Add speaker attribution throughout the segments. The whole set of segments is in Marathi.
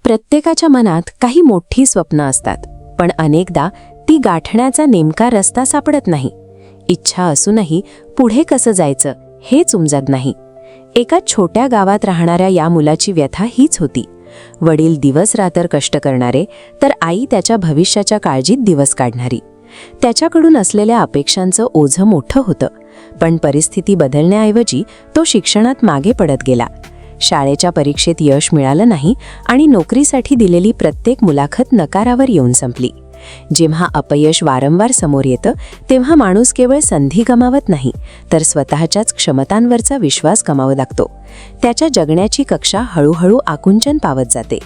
Speaker 1: प्रत्येकाच्या मनात काही मोठी स्वप्न असतात, पण अनेकदा ती गाठण्याचा नेमका रस्ता सापडत नाही. इच्छा असूनही पुढे कसं जायचं हेच उमजत नाही. एका छोट्या गावात राहणाऱ्या या मुलाची व्यथा हीच होती. वडील दिवस रात्र कष्ट करणारे, तर आई त्याच्या भविष्याच्या काळजीत दिवस काढणारी. त्याच्याकडून असलेल्या अपेक्षांचं ओझं मोठं होतं, पण परिस्थिती बदलण्याऐवजी तो शिक्षणात मागे पडत गेला. शाळेच्या परीक्षेत यश मिळालं नाही आणि नोकरीसाठी दिलेली प्रत्येक मुलाखत नकारावर येऊन संपली. जेव्हा अपयश वारंवार समोर येतं, तेव्हा माणूस केवळ संधी गमावत नाही, तर स्वतःच्याच क्षमतांवरचा विश्वास गमावू लागतो. त्याच्या जगण्याची कक्षा हळूहळू आकुंचन पावत जाते.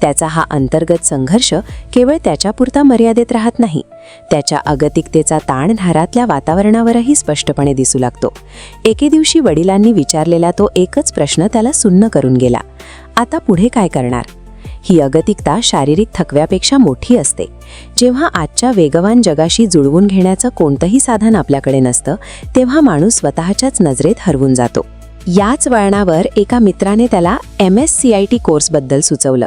Speaker 1: त्याचा हा अंतर्गत संघर्ष केवळ त्याच्यापुरता मर्यादित राहत नाही, त्याच्या अगतिकतेचा ताण घरातल्या वातावरणावरही स्पष्टपणे दिसू लागतो. एके दिवशी वडिलांनी विचारलेला तो एकच प्रश्न त्याला सुन्न करून गेला: आता पुढे काय करणार? ही अगतिकता शारीरिक थकव्यापेक्षा मोठी असते. जेव्हा आजच्या वेगवान जगाशी जुळवून घेण्याचं कोणतंही साधन आपल्याकडे नसतं, तेव्हा माणूस स्वतःच्याच नजरेत हरवून जातो. याच वळणावर एका मित्राने त्याला MSCIT कोर्सबद्दल सुचवलं.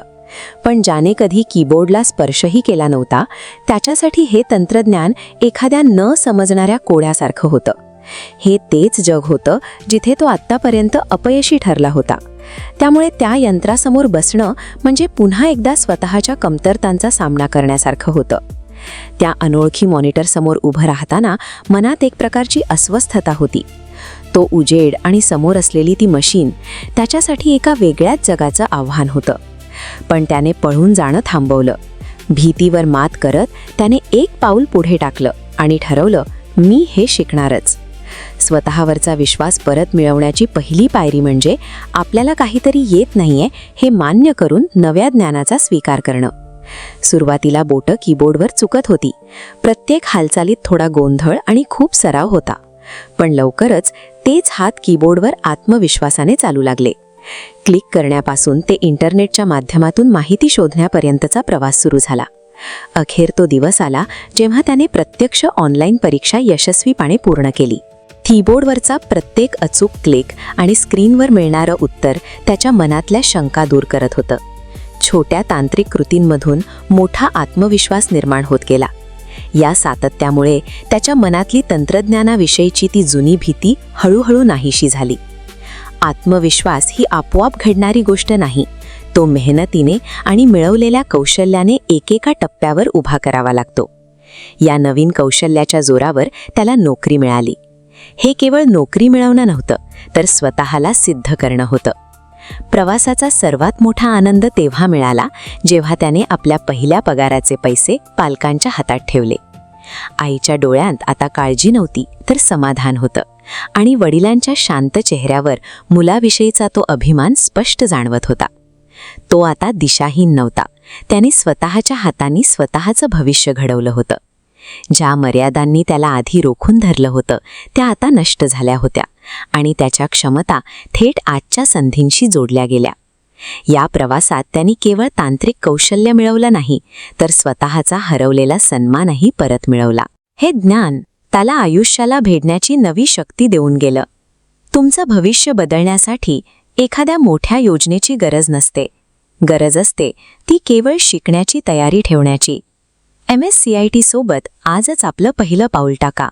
Speaker 1: पण ज्याने कधी कीबोर्डला स्पर्शही केला नव्हता, त्याच्यासाठी हे तंत्रज्ञान एखाद्या न समजणाऱ्या कोड्यासारखं होतं. हे तेच जग होतं जिथे तो आत्तापर्यंत अपयशी ठरला होता. त्यामुळे त्या यंत्रासमोर बसणं म्हणजे पुन्हा एकदा स्वतःच्या कमतरतांचा सामना करण्यासारखं होतं. त्या अनोळखी मॉनिटरसमोर उभं राहताना मनात एक प्रकारची अस्वस्थता होती. तो उजेड आणि समोर असलेली ती मशीन त्याच्यासाठी एका वेगळ्याच जगाचं आव्हान होतं. पण त्याने पळून जाणं थांबवलं. भीतीवर मात करत त्याने एक पाऊल पुढे टाकलं आणि ठरवलं, मी हे शिकणारच. स्वतःवरचा विश्वास परत मिळवण्याची पहिली पायरी म्हणजे आपल्याला काहीतरी येत नाहीये हे मान्य करून नव्या ज्ञानाचा स्वीकार करणं. सुरुवातीला बोटं कीबोर्डवर चुकत होती. प्रत्येक हालचालीत थोडा गोंधळ आणि खूप सराव होता. पण लवकरच तेच हात कीबोर्डवर आत्मविश्वासाने चालू लागले. क्लिक करण्यापासून ते इंटरनेटच्या माध्यमातून माहिती शोधण्यापर्यंतचा प्रवास सुरू झाला. अखेर तो दिवस आला जेव्हा त्याने प्रत्यक्ष ऑनलाईन परीक्षा यशस्वीपणे पूर्ण केली. कीबोर्डवरचा प्रत्येक अचूक क्लिक आणि स्क्रीनवर मिळणारं उत्तर त्याच्या मनातल्या शंका दूर करत होतं. छोट्या तांत्रिक कृतींमधून मोठा आत्मविश्वास निर्माण होत गेला. या सातत्यामुळे त्याच्या मनातली तंत्रज्ञानाविषयीची ती जुनी भीती हळूहळू नाहीशी झाली. आत्मविश्वास ही आपोआप घडणारी गोष्ट नाही, तो मेहनतीने आणि मिळवलेल्या कौशल्याने एकेका टप्प्यावर उभा करावा लागतो. या नवीन कौशल्याच्या जोरावर त्याला नोकरी मिळाली. हे केवळ नोकरी मिळवणं नव्हतं, तर स्वतःला सिद्ध करणं होतं. प्रवासाचा सर्वात मोठा आनंद तेव्हा मिळाला जेव्हा त्याने आपल्या पहिल्या पगाराचे पैसे पालकांच्या हातात ठेवले. आईच्या डोळ्यांत आता काळजी नव्हती, तर समाधान होतं आणि वडिलांच्या शांत चेहऱ्यावर मुलाविषयीचा तो अभिमान स्पष्ट जाणवत होता. तो आता दिशाहीन नव्हता, त्याने स्वतःच्या हातांनी स्वतःचं भविष्य घडवलं होतं. ज्या मर्यादांनी त्याला आधी रोखून धरलं होतं त्या आता नष्ट झाल्या होत्या आणि त्याच्या क्षमता थेट आजच्या संधींशी जोडल्या गेल्या. या प्रवासात त्यांनी केवळ तांत्रिक कौशल्य मिळवलं नाही, तर स्वतःचा हरवलेला सन्मानही परत मिळवला. हे ज्ञान त्याला आयुष्याला भेटण्याची नवी शक्ती देऊन गेलं. तुमचं भविष्य बदलण्यासाठी एखाद्या मोठ्या योजनेची गरज नसते. गरज असते ती केवळ शिकण्याची तयारी ठेवण्याची. MSCIT सोबत आजच आपलं पहिलं पाऊल टाका.